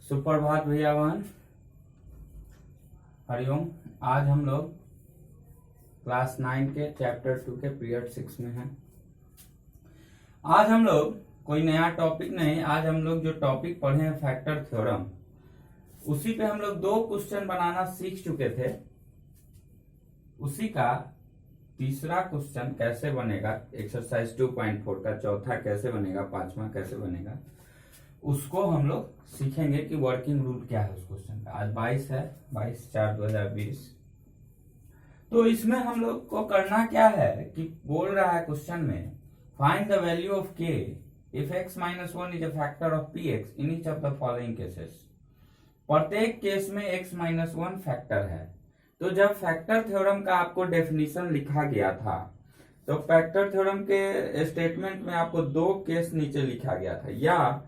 सुप्रभात भैया बहन, हरिओम। आज हम लोग क्लास 9 के चैप्टर 2 के पीरियड 6 में हैं। आज हम लोग कोई नया टॉपिक नहीं, आज हम लोग जो टॉपिक पढ़े हैं फैक्टर थ्योरम, उसी पे हम लोग 2 क्वेश्चन बनाना सीख चुके थे। उसी का तीसरा क्वेश्चन कैसे बनेगा, एक्सरसाइज 2.4 का चौथा कैसे बनेगा, पांचवा कैसे बनेगा, उसको हम लोग सीखेंगे कि वर्किंग रूल क्या है उस क्वेश्चन का। आज 22 है, 22/4/2020। तो इसमें हम लोग को करना क्या है कि बोल रहा है क्वेश्चन में, find the value of k if x - 1 is a factor of px in each of the following cases. प्रत्येक केस में x - 1 फैक्टर है। तो जब फैक्टर थ्योरम का आपको डेफिनेशन लिखा गया था, तो फैक्टर थ्योरम के स्टेटमेंट में आपको 2 केस नीचे लिखा गया था। या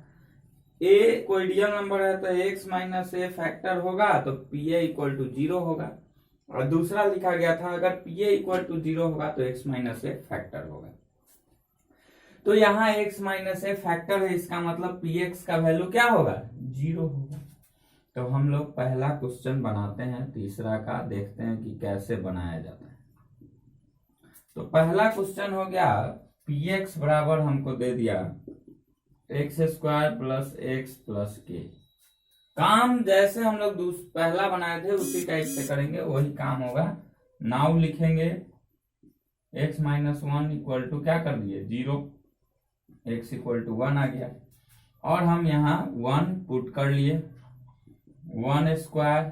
a कोई रियल नंबर है तो x - a फैक्टर होगा तो pa = 0 होगा, और दूसरा लिखा गया था अगर pa = 0 होगा तो x - a फैक्टर होगा। तो यहाँ x - a फैक्टर है, इसका मतलब px का वैल्यू क्या होगा, 0 होगा। तो हम लोग पहला क्वेश्चन बनाते हैं, तीसरा का देखते हैं कि कैसे बनाया जाता है। तो पहला क्वेश्चन हो गया, px बराबर हमको दे दिया x² + x + k। काम जैसे हम लोग पहला बनाए थे उसी टाइप से करेंगे, वही काम होगा। नाउ लिखेंगे x - 1 = क्या कर दिए, 0, x = 1 आ गया, और हम यहाँ 1 पुट कर लिए, 1²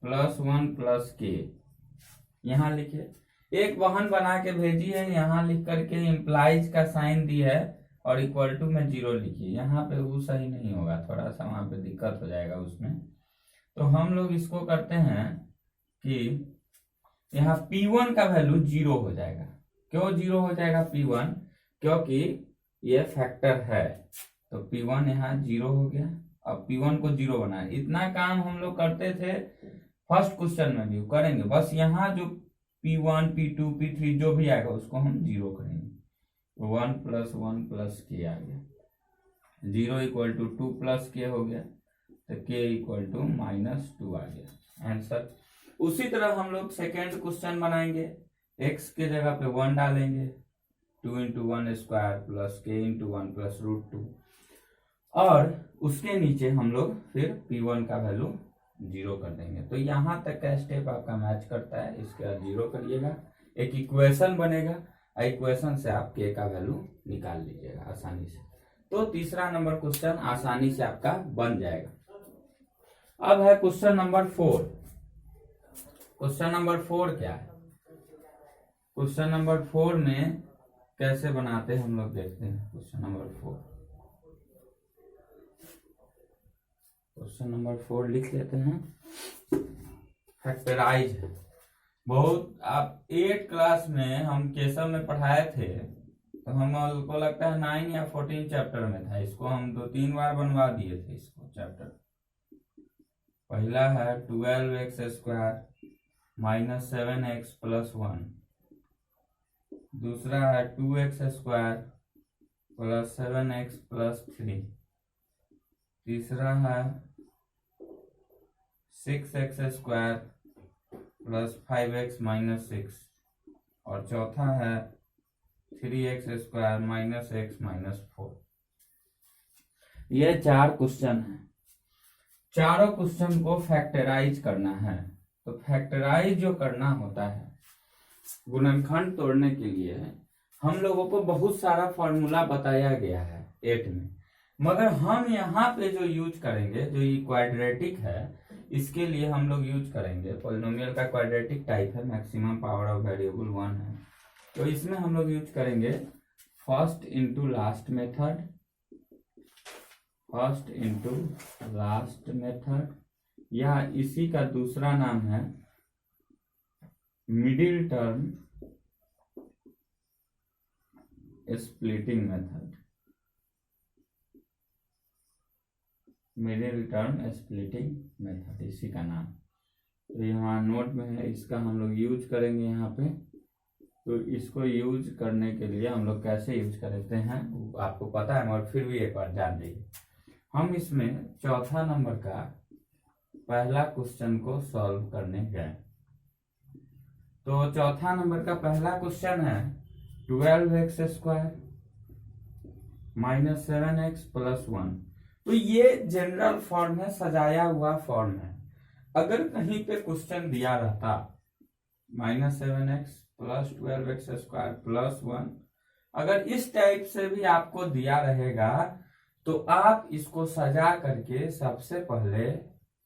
+ 1 + k यहाँ लिखे। एक बहन बना के भेजी है, यहाँ लिख करके इम्प्लाइज का साइन दी है और इक्वल टू में 0 लिखिए। यहाँ पे वो सही नहीं होगा, थोड़ा सा वहां पे दिक्कत हो जाएगा उसमें। तो हम लोग इसको करते हैं कि यहाँ P1 का वैल्यू 0 हो जाएगा। क्यों 0 हो जाएगा P1, क्योंकि ये फैक्टर है। तो P1 यहाँ 0 हो गया। अब P1 को 0 बनाए, इतना काम हम लोग करते थे फर्स्ट क्वेश्चन में भी करेंगे। बस यहाँ जो P1 P2 P3 जो भी आएगा उसको हम 0 करेंगे। 1 + 1 + k आ गया, 0 = 2 + k हो गया, तो k = -2 आ गया आंसर। उसी तरह हम लोग सेकेंड क्वेश्चन बनाएंगे, x के जगह पे 1 डालेंगे, 2 × 1² + k × 1 + √2, और उसके नीचे हम लोग फिर P1 का वैल्यू 0 कर देंगे। तो यहाँ तक का स्टेप आपका मैच करता है, इसके बाद 0 करिएगा, एक इक्वेशन बनेगा, इक्वेशन से आप k का वैल्यू निकाल लीजिएगा आसानी से। तो तीसरा नंबर क्वेश्चन आसानी से आपका बन जाएगा। अब है क्वेश्चन नंबर 4। क्वेश्चन नंबर 4 क्या है, क्वेश्चन नंबर 4 में कैसे बनाते हैं हम लोग देखते हैं। क्वेश्चन नंबर 4 लिख लेते हैं। फैक्टराइज है, बहुत आप 8 क्लास में हम केशव में पढ़ाए थे, तो हमको लगता है 9 या 14 चैप्टर में था। इसको हम 2-3 बार बनवा दिए थे इसको चैप्टर। पहला है 12x² - 7x + 1, दूसरा है 2x² + 7x + 3, तीसरा है 6x² + 5x - 6, और चौथा है 3x² - x - 4। ये 4 क्वेश्चन हैं। चारों क्वेश्चन को फैक्टराइज करना है। तो फैक्टराइज जो करना होता है, गुणनखंड तोड़ने के लिए हम लोगों को बहुत सारा फॉर्मूला बताया गया है 8 में, मगर हम यहाँ पे जो यूज करेंगे, जो ये क्वाड्रेटिक है, इसके लिए हम लोग यूज करेंगे पॉलिनोमियल का क्वाड्रेटिक टाइप है, मैक्सिमम पावर ऑफ वेरिएबल 1 है। तो इसमें हम लोग यूज करेंगे फर्स्ट इंटू लास्ट मेथड, या इसी का दूसरा नाम है मिडिल टर्म स्प्लिटिंग मेथड। इसी का नाम तो यहाँ नोट में है, इसका हम लोग यूज करेंगे यहाँ पे। तो इसको यूज करने के लिए हम लोग कैसे यूज करते हैं वो आपको पता है, मगर फिर भी एक बार जान लीजिए। हम इसमें चौथा नंबर का पहला क्वेश्चन को सॉल्व करने गए। तो चौथा नंबर का पहला क्वेश्चन है 12x² माइनस 7x प्लस 1। तो ये जनरल फॉर्म है, सजाया हुआ फॉर्म है। अगर कहीं पे क्वेश्चन दिया रहता -7x प्लस 12x² प्लस 1, अगर इस टाइप से भी आपको दिया रहेगा तो आप इसको सजा करके सबसे पहले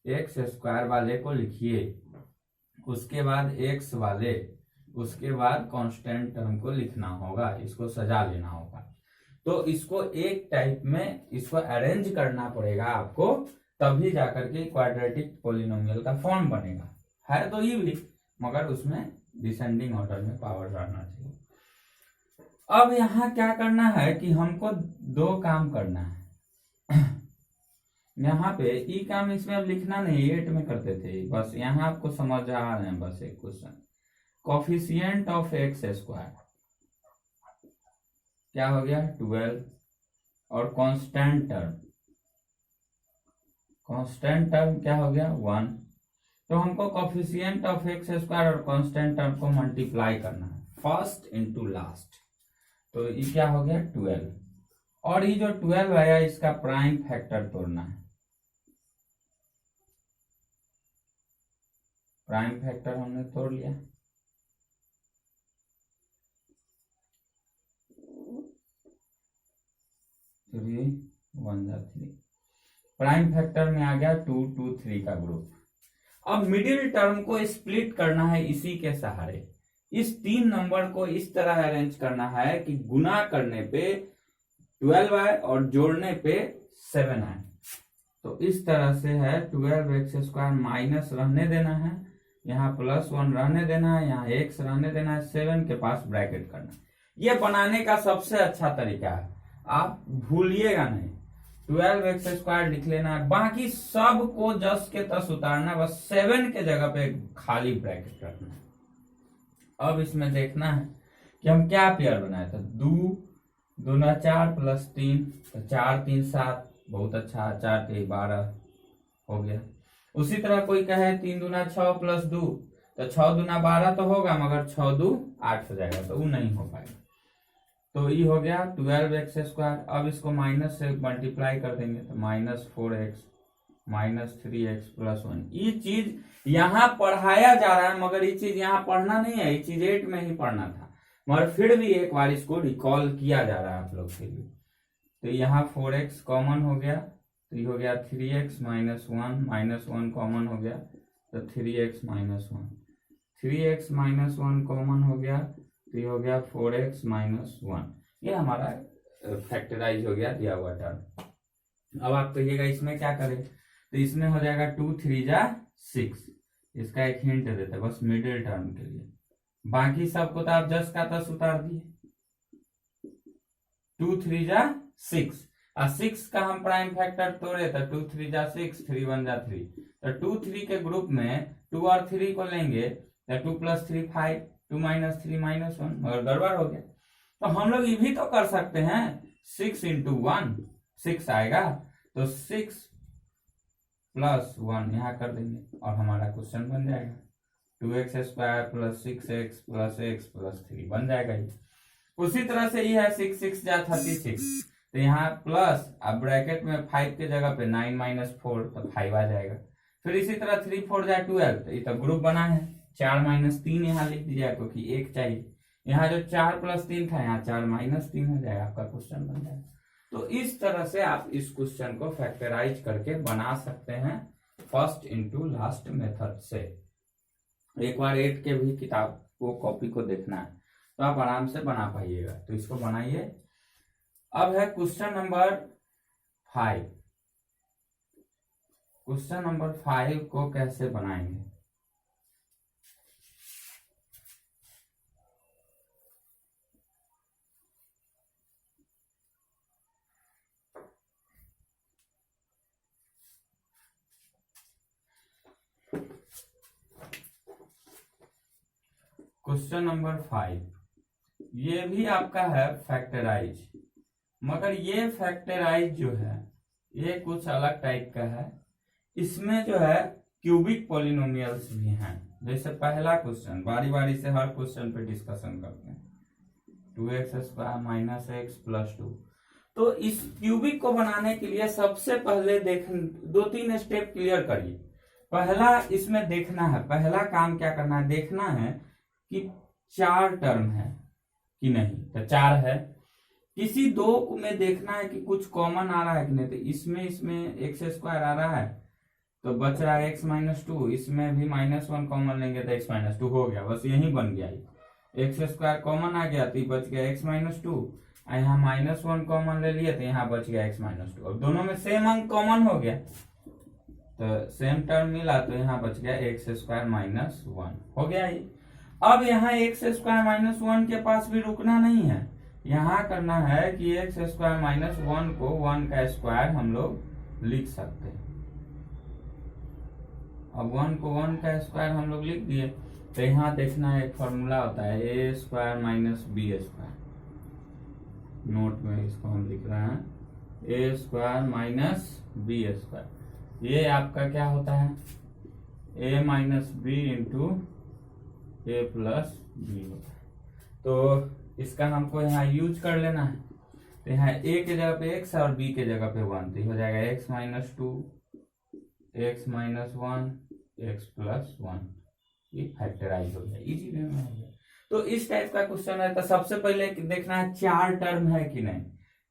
x² वाले को लिखिए, उसके बाद x वाले, उसके बाद कांस्टेंट टर्म को लिखना होगा, इसको सजा लेना होगा। तो इसको एक टाइप में इसको अरेंज करना पड़ेगा आपको, तभी जाकर के क्वाड्रेटिक पोलिनोमियल का फॉर्म बनेगा। है तो ये भी, मगर उसमें डिसेंडिंग ऑर्डर में पावर रहना चाहिए। अब यहाँ क्या करना है कि हमको दो काम करना है। यहाँ पे ई काम इसमें अब लिखना नहीं, 8 में करते थे, बस यहाँ आपको समझ आ रहे हैं। बस एक क्वेश्चन, कोफिशिएंट ऑफ x² क्या हो गया 12, और कांस्टेंट टर्म क्या हो गया 1। तो हमको कोफिशिएंट ऑफ x² और कांस्टेंट टर्म को मल्टीप्लाई करना है, फर्स्ट इनटू लास्ट। तो ये क्या हो गया 12, और ये जो 12 आया इसका प्राइम फैक्टर तोड़ना है। प्राइम फैक्टर हमने तोड़ लिया, थ्री 1 जा 3, प्राइम फैक्टर में आ गया 2 2 3 का ग्रुप। अब मिडिल टर्म को स्प्लिट करना है इसी के सहारे। इस 3 नंबर को इस तरह अरेंज करना है कि गुना करने पे 12 आए और जोड़ने पे 7 आए। तो इस तरह से है 12x² माइनस रहने देना है, यहाँ प्लस 1 रहने देना है, यहाँ x रहने देना है, 7 के पास ब्रैकेट करना है। ये बनाने का सबसे अच्छा तरीका है, आप भूलिएगा नहीं। 12x² लिख लेना है, बाकी सब को जस के तस उतारना, बस 7 के जगह पे खाली ब्रैकेट रखना है। अब इसमें देखना है कि हम क्या पेयर बनाए थे। 2 दूना 4 प्लस 3, तो 4 3 7, बहुत अच्छा, 4 3 12 हो गया। उसी तरह कोई कहे 3 दूना 6 प्लस 2, तो 6 दूना 12 तो होगा, मगर 6 2 8 हो जाएगा, तो वो नहीं हो पाएगा। तो ये हो गया 12x²। अब इसको माइनस से मल्टीप्लाई कर देंगे, तो -4x माइनस 3x प्लस 1। ये चीज यहाँ पढ़ाया जा रहा है, मगर ये चीज यहाँ पढ़ना नहीं है, ये चीज 8 में ही पढ़ना था, मगर फिर भी एक बार इसको रिकॉल किया जा रहा है आप लोग के लिए। तो यहाँ 4x कॉमन हो गया, तो ये हो गया 3x माइनस 1 कॉमन हो गया, तो 3x minus 1, 3x minus 1 common हो गया, तो ये हो गया 4x माइनस 1। ये हमारा फैक्टराइज हो गया दिया हुआ टर्म। अब आप कहिएगा इसमें क्या करें, तो इसमें हो जाएगा 2 3 जा 6। इसका एक हिंट देते हैं बस मिडिल टर्म के लिए, बाकी सबको तो आप जस का तस उतार दिए। 2 3 जा 6, और 6 का हम प्राइम फैक्टर तोड़े तो 2 3 जा 6, 3 1 जा 3। तो 2 3 के ग्रुप में 2 और 3 को लेंगे तो 2 + 3 5, 2 - 3 -1, मगर गड़बड़ हो गया। तो हम लोग ये भी तो कर सकते हैं, 6 × 1 6 आएगा, तो 6 + 1 यहाँ कर देंगे और हमारा क्वेश्चन बन जाएगा। 2x² + 6x + x + 3 बन जाएगा ये। उसी तरह से ये है 6 6 जा 36, तो यहाँ प्लस, अब ब्रैकेट में 5 के जगह पे 9 - 4, तो 5 आ जाएगा। फिर इसी तरह 3 4 जा 12, तो ये तो ग्रुप बना है। 4 - 3 यहाँ लिख दीजिएगा क्योंकि 1 चाहिए। यहाँ जो 4 + 3 था, यहाँ 4 - 3 हो जाएगा, आपका क्वेश्चन बन जाएगा। तो इस तरह से आप इस क्वेश्चन को फैक्टराइज करके बना सकते हैं फर्स्ट इनटू लास्ट मेथड से। एक बार 8 के भी किताब को कॉपी को देखना है तो आप आराम से बना पाइएगा। तो इसको बनाइए। अब है क्वेश्चन नंबर 5। क्वेश्चन नंबर 5 को कैसे बनाएंगे, क्वेश्चन नंबर 5 ये भी आपका है फैक्टराइज, मगर ये फैक्टराइज जो है ये कुछ अलग टाइप का है। इसमें जो है क्यूबिक पॉलिनोमियल्स भी हैं। जैसे पहला क्वेश्चन, बारी बारी से हर क्वेश्चन पे डिस्कशन करते हैं। 2x² minus x plus 2। तो इस क्यूबिक को बनाने के लिए सबसे पहले 2-3 स्टेप क्लियर करिए। पहला इसमें देखना है, पहला काम क्या करना है, देखना है कि 4 टर्म है कि नहीं। तो 4 है। किसी दो में देखना है कि कुछ कॉमन आ रहा है कि नहीं। तो इसमें x² आ रहा है तो बच रहा है x-2। इसमें भी -1 कॉमन लेंगे तो x-2 हो गया, बस यही बन गया। x² कॉमन आ गया तो बच गया x-2। यहाँ -1 कॉमन ले लिए तो यहाँ बच गया x-2। अब दोनों में सेम अंक कॉमन हो गया तो सेम टर्म मिला तो यहाँ बच गया x² - 1 हो गया ही। अब यहाँ x² - 1 के पास भी रुकना नहीं है, यहाँ करना है कि x² - 1 को 1 का स्क्वायर हम लोग लिख सकते हैं। अब 1 को 1 का स्क्वायर हम लोग लिख दिए तो यहाँ देखना है एक फॉर्मूला होता है a² - b²। नोट में इसको हम लिख रहे हैं a² - b²। ये आपका क्या होता है a - b into a plus b होता है। तो इसका हमको यहाँ यूज कर लेना है। तो यहाँ a के जगह पे x और b के जगह पे 1 तो हो जाएगा x-2 x-1 x प्लस 1। ये फैक्टराइज हो गया, इजी वे में हो गया। तो इस टाइप का क्वेश्चन है। तो सबसे पहले देखना है 4 टर्म है कि नहीं।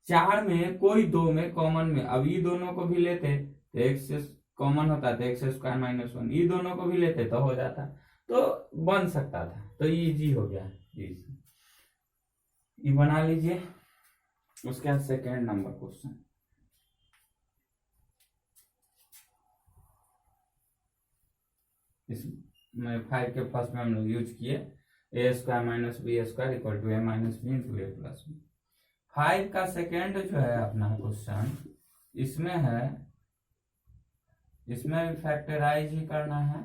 4 में कोई 2 में कॉमन में, अब ये दोनों को भी लेते तो x कॉमन होता तो x² - 1, ये दोनों को भी लेते तो हो जाता, तो बन सकता था। तो ये इजी हो गया, ये बना लीजिए। उसके बाद सेकेंड नंबर क्वेश्चन, इसमें 5 के फर्स्ट में हम लोग यूज किए a² - b² = a - b into a plus b। 5 का सेकेंड जो है अपना क्वेश्चन, इसमें है, इसमें भी फैक्टराइज ही करना है।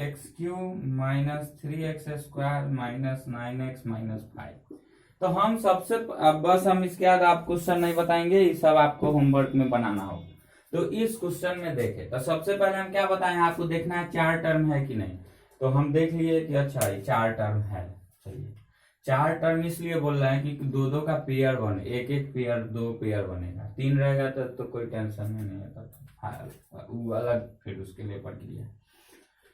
x³ - 3x² - 9x - 5। तो हम सबसे अब बस हम इसके बाद आप क्वेश्चन नहीं बताएंगे, ये सब आपको होमवर्क में बनाना होगा। तो इस क्वेश्चन में देखें तो सबसे पहले हम क्या बताएं, आपको देखना है 4 टर्म है कि नहीं। तो हम देख लिए कि अच्छा ये 4 टर्म है। चलिए 4 टर्म इसलिए बोल रहे हैं कि 2-2 का पेयर बने, एक पेयर 2 पेयर बनेगा। 3 रहेगा तो कोई टेंशन नहीं है, वो अलग फिर उसके लिए प्रक्रिया।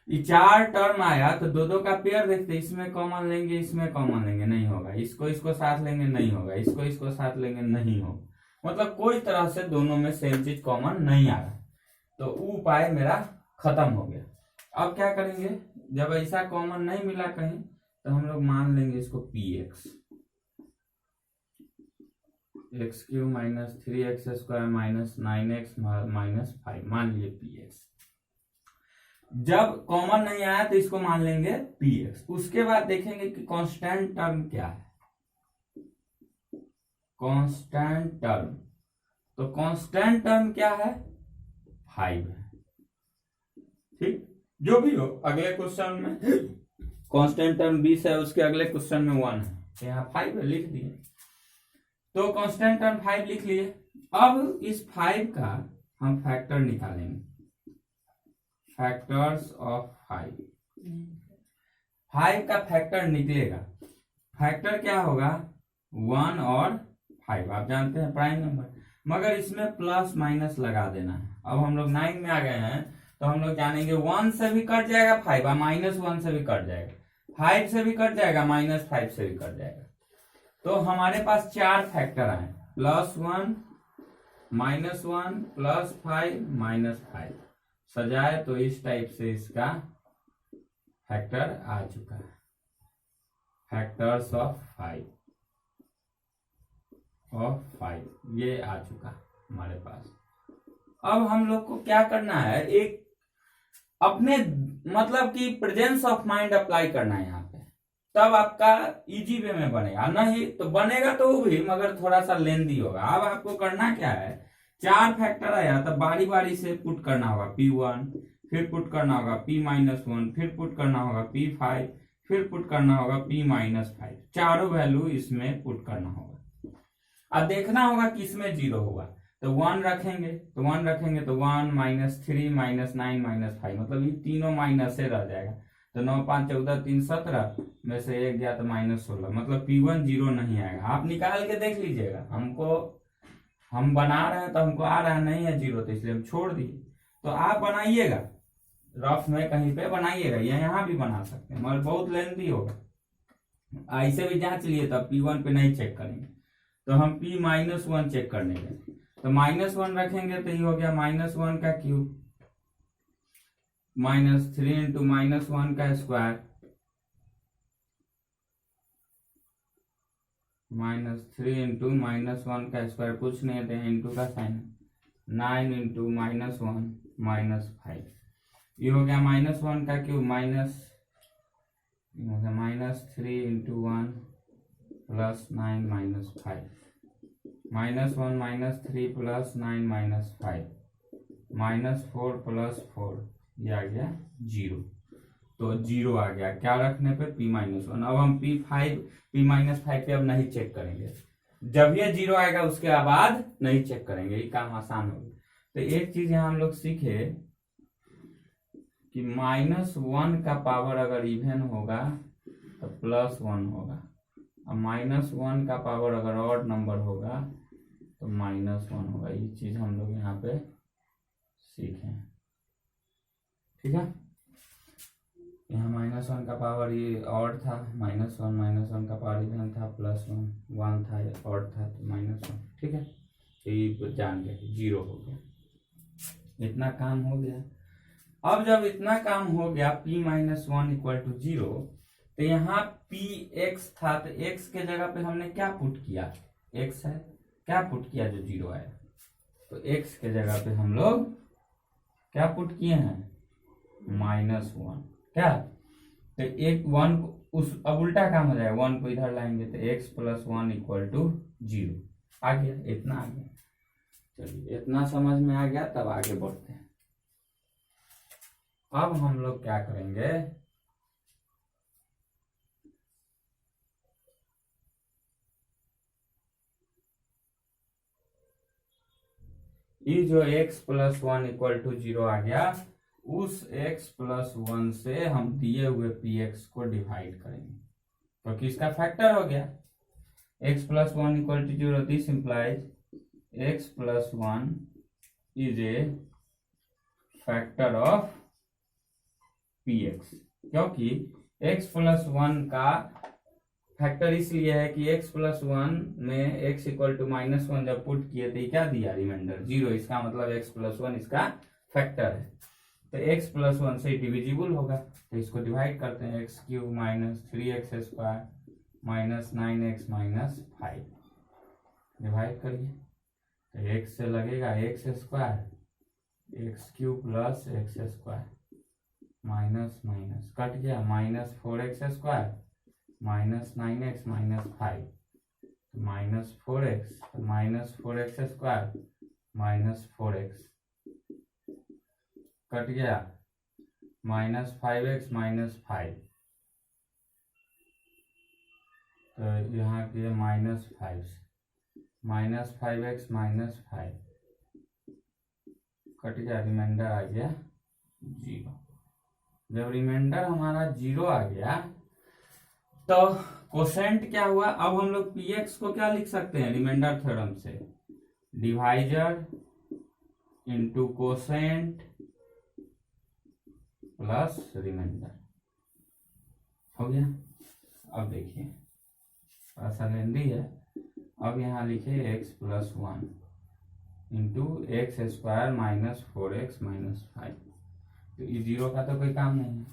ये 4 टर्म आया तो 2-2 का पेयर देखते, इसमें कॉमन लेंगे इसमें कॉमन लेंगे नहीं होगा, इसको साथ लेंगे नहीं होगा, इसको साथ लेंगे नहीं होगा। मतलब कोई तरह से दोनों में सेम चीज कॉमन नहीं आ रहा, तो उपाय मेरा खत्म हो गया। अब क्या करेंगे, जब ऐसा कॉमन नहीं मिला कहीं तो हम लोग मान लेंगे इसको px, x³ - 3x² - 9x - 5 मान लिए px। जब कॉमन नहीं आया तो इसको मान लेंगे px। उसके बाद देखेंगे कि कांस्टेंट टर्म क्या है। कांस्टेंट टर्म, तो कांस्टेंट टर्म क्या है, 5 है। ठीक, जो भी हो अगले क्वेश्चन में कांस्टेंट टर्म 20 है, उसके अगले क्वेश्चन में 1 है, तो यहाँ 5 है, लिख दिए। तो कांस्टेंट टर्म 5 लिख लिए। अब इस 5 का हम फैक्टर निकालेंगे, फैक्टर्स ऑफ 5 का फैक्टर निकलेगा। फैक्टर क्या होगा, 1 और 5, आप जानते हैं प्राइम नंबर, मगर इसमें प्लस माइनस लगा देना है। अब हम लोग 9 में आ गए हैं तो हम लोग जानेंगे 1 से भी कट जाएगा 5 और -1 से भी कट जाएगा, 5 से भी कट जाएगा, -5 से भी कट जाएगा। तो हमारे पास 4 फैक्टर आए, +1 -1 +5 -5। सजाए तो इस टाइप से इसका फैक्टर आ चुका है, फैक्टर्स ऑफ 5 ये आ चुका हमारे पास। अब हम लोग को क्या करना है, एक अपने मतलब कि प्रेजेंस ऑफ माइंड अप्लाई करना है यहाँ पे, तब आपका इजी वे में बनेगा। नहीं तो बनेगा तो वो भी, मगर थोड़ा सा लेंदी होगा। अब आपको करना क्या है, 4 फैक्टर आया तो बारी बारी से पुट करना होगा p1, फिर पुट करना होगा p-1, फिर पुट करना होगा p5, फिर पुट करना होगा p-5, चारों वैल्यू इसमें पुट करना होगा। अब देखना होगा किसमें 0 होगा, तो 1 रखेंगे तो 1 रखेंगे तो 1 -3 -9 -5, मतलब ये तीनों माइनस से रह जाएगा। तो 9 5 14 3 17 में से 1 गया तो -16, मतलब P1 0 नहीं आएगा। आप निकाल के देख लीजिएगा, हम बना रहे हैं तो हमको आ रहा नहीं है 0, तो इसलिए हम छोड़ दिए। तो आप बनाइएगा, रफ में कहीं पे बनाइएगा, या यहाँ भी बना सकते हैं, मगर बहुत लेंथी होगा। ऐसे भी जांच लिए तब P1 पे नहीं चेक करेंगे, तो हम P-1 चेक करने गए, तो -1 रखेंगे तो ये हो गया -1 का क्यूब, -3 इंटू -1 का स्क्वायर, -3 इंटू -1 का स्क्वायर, कुछ नहीं दें इंटू का साइन, 9 इंटू -1 -5, ये हो गया -1 का cube, -3 into 1 plus 9 -5, -1 -3 plus 9 -5, -4 plus 4, ये आ गया 0। तो 0 आ गया क्या रखने पे, P-1। अब हम P-5 पे अब नहीं चेक करेंगे, जब ये 0 आएगा उसके बाद नहीं चेक करेंगे, ये काम आसान होगा। तो एक चीज यहाँ हम लोग सीखे कि -1 का पावर अगर इवन होगा तो +1 होगा, और -1 का पावर अगर ऑड नंबर होगा तो -1 होगा। ये चीज हम लोग यहाँ पे सीखे, ठीक है। यहाँ -1 का पावर ये ऑड था, -1 का पावर इवन था, +1 1 था, ऑड था तो -1, ठीक है। तो ये जान गए 0 हो गया, इतना काम हो गया। अब जब इतना काम हो गया P-1 = 0, तो यहाँ Px था, तो x के जगह पे हमने क्या पुट किया, x है, क्या पुट किया जो 0 आया, तो x के जगह पे हम लोग क्या पुट किए हैं, -1, क्या, तो एक 1 उस अब उल्टा काम हो जाएगा, 1 को इधर लाएंगे तो x + 1 = 0 आ गया, इतना आ गया। चलिए इतना समझ में आ गया, तब आगे बढ़ते हैं। अब हम लोग क्या करेंगे, ये जो x + 1 = 0 आ गया, उस x + 1 से हम दिए हुए px को डिवाइड करेंगे, तो किसका फैक्टर हो गया, x + 1 = 0, this implies x + 1 is a factor of px, क्योंकि x + 1 का फैक्टर इसलिए है कि x + 1 में x = -1 जब पुट किए तो क्या दिया, रिमाइंडर 0, इसका मतलब x + 1 इसका फैक्टर है, तो x + 1 से डिविजिबल होगा, तो इसको डिवाइड करते हैं, x³ - 3x² - 9x - 5, डिवाइड करिए, तो x से लगेगा x² x³ + x² minus minus cut गया, -4x² - 9x - 5, -4x -4x² -4x cut गया, -5x - 5, तो यहाँ के -5 -5x - 5 कट गया, रिमाइंडर आ गया 0। जब रिमाइंडर हमारा 0 आ गया तो कोसेंट क्या हुआ, अब हम लोग px को क्या लिख सकते हैं, रिमाइंडर थ्योरम से, divisor into quotient plus remainder, हो गया। अब देखिए थोड़ा सा लेंदी है, अब यहाँ लिखे x + 1 इंटू x² - 4x - 5, तो ये 0 का तो कोई काम नहीं है,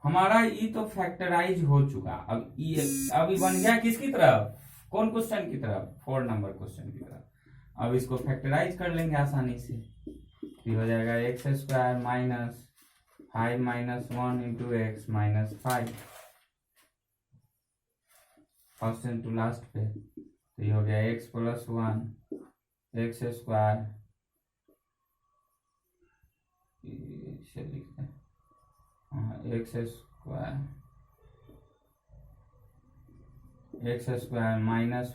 हमारा ई तो फैक्टराइज हो चुका। अब ई बन गया किसकी तरफ, कौन क्वेश्चन की तरफ, 4 नंबर क्वेश्चन की तरफ। अब इसको फैक्टराइज कर लेंगे आसानी से, फिर हो जाएगा x² - 5 - 1 into x - 5, first into last पे, तो ये हो गया x + 1 x², इसे लिखते हैं x² -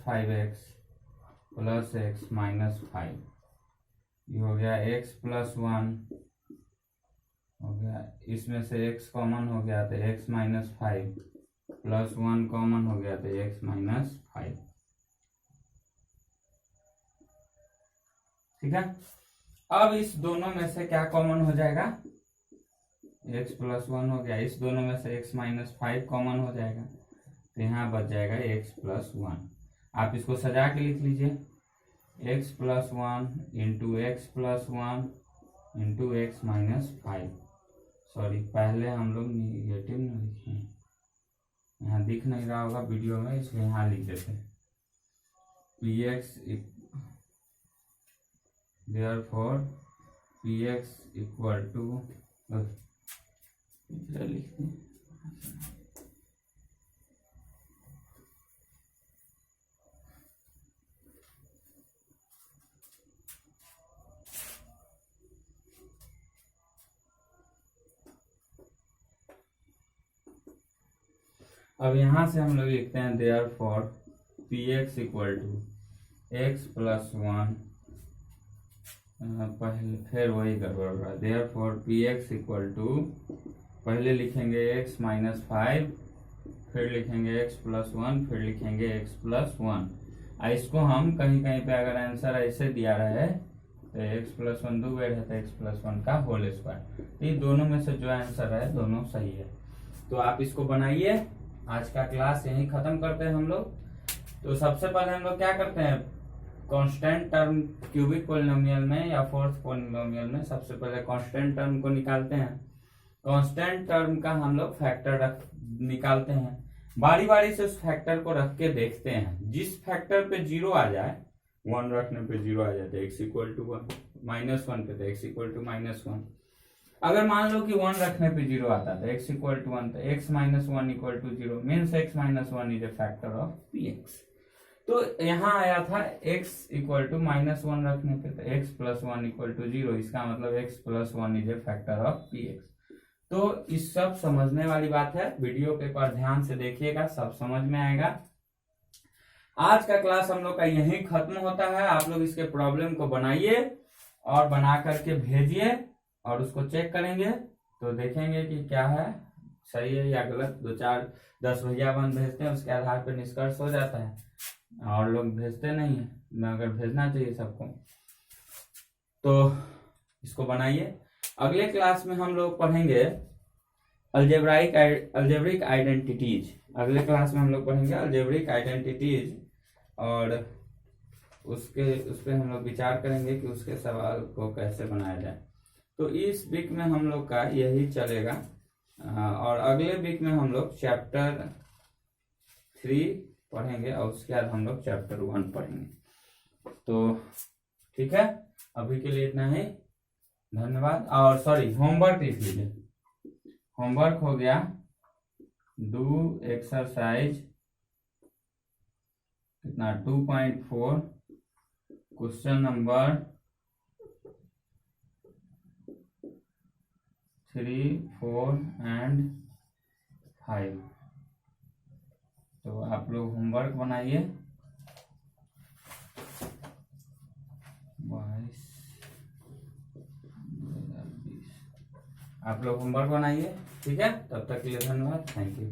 5x plus x minus 5, ये हो गया x प्लस 1 हो गया, इसमें से x कॉमन हो गया तो x माइनस 5 प्लस 1 कॉमन हो गया तो x माइनस 5। ठीक है, अब इस दोनों में से क्या कॉमन हो जाएगा, x प्लस 1 हो गया, इस दोनों में से x माइनस 5 कॉमन हो जाएगा तो यहाँ बच जाएगा x प्लस 1। आप इसको सजा के लिख लीजिए, x plus 1 into x plus 1 into x minus 5। Sorry, पहले हम लोग निगेटिव में लिखे हैं, यहाँ दिख नहीं रहा होगा वीडियो में, इसलिए यहाँ लिख देते हैं P x, therefore P x equal to, लिखते हैं अब यहाँ से हम लोग लिखते हैं therefore P x equal to x plus 1, पहले फिर वही गड़बड़ रहा, therefore P x equal to, पहले लिखेंगे x माइनस 5, फिर लिखेंगे x प्लस 1, फिर लिखेंगे x प्लस 1। इसको हम कहीं कहीं पे अगर आंसर ऐसे दिया रहे तो x प्लस 1 दो बेर है तो x प्लस 1 का होल स्क्वायर। ये दोनों में से जो आंसर है दोनों सही है। तो आप इसको बनाइए। आज का क्लास यहीं खत्म करते हैं हम लोग। तो सबसे पहले हम लोग क्या करते हैं, कांस्टेंट टर्म क्यूबिक पॉलिनोमियल में या फोर्थ पॉलिनोमियल में सबसे पहले कांस्टेंट टर्म को निकालते हैं। कांस्टेंट टर्म का हम लोग फैक्टर निकालते हैं, बारी बारी से उस फैक्टर को रख के देखते हैं। जिस फैक्टर पे 0 आ जाए, 1 रखने पे 0 आ जाए तो x इक्वल टू 1, -1 पे तो x इक्वल टू -1। अगर मान लो कि 1 रखने पे 0 आता है तो x इक्वल टू 1, तो x minus 1 equal to 0 means x minus 1 is a factor of px। तो यहाँ आया था x इक्वल टू -1 रखने पे तो x प्लस 1 इक्वल टू 0, इसका मतलब x plus 1 is a factor of px। तो इस सब समझने वाली बात है, वीडियो पे पर ध्यान से देखिएगा, सब समझ में आएगा। आज का क्लास हम लोग का यहीं खत्म होता है। आप लोग इसके प्रॉब्लम को बनाइए और बना करके भेजिए और उसको चेक करेंगे तो देखेंगे कि क्या है, सही है या गलत। 2-4-10 भैया बन भेजते हैं, उसके आधार पर निष्कर्ष हो जाता है। और लोग भेजते नहीं है, मगर भेजना चाहिए सबको। तो इसको बनाइए। अगले क्लास में हम लोग पढ़ेंगे अलजेब्रिक आइडेंटिटीज। अगले क्लास में हम लोग पढ़ेंगे अलजेब्रिक आइडेंटिटीज और उस पर हम लोग विचार करेंगे कि उसके सवाल को कैसे बनाया जाए। तो इस वीक में हम लोग का यही चलेगा और अगले वीक में हम लोग चैप्टर 3 पढ़ेंगे और उसके बाद हम लोग चैप्टर 1 पढ़ेंगे। तो ठीक है, अभी के लिए इतना ही, धन्यवाद। और सॉरी, होमवर्क लिख लीजिए। होमवर्क हो गया, डू एक्सरसाइज कितना 2.4 क्वेश्चन नंबर 3, 4 एंड 5। तो आप लोग होमवर्क बनाइए। 22/2020 आप लोग होमवर्क बनाइए। ठीक है, तब तक के लिए धन्यवाद, थैंक यू।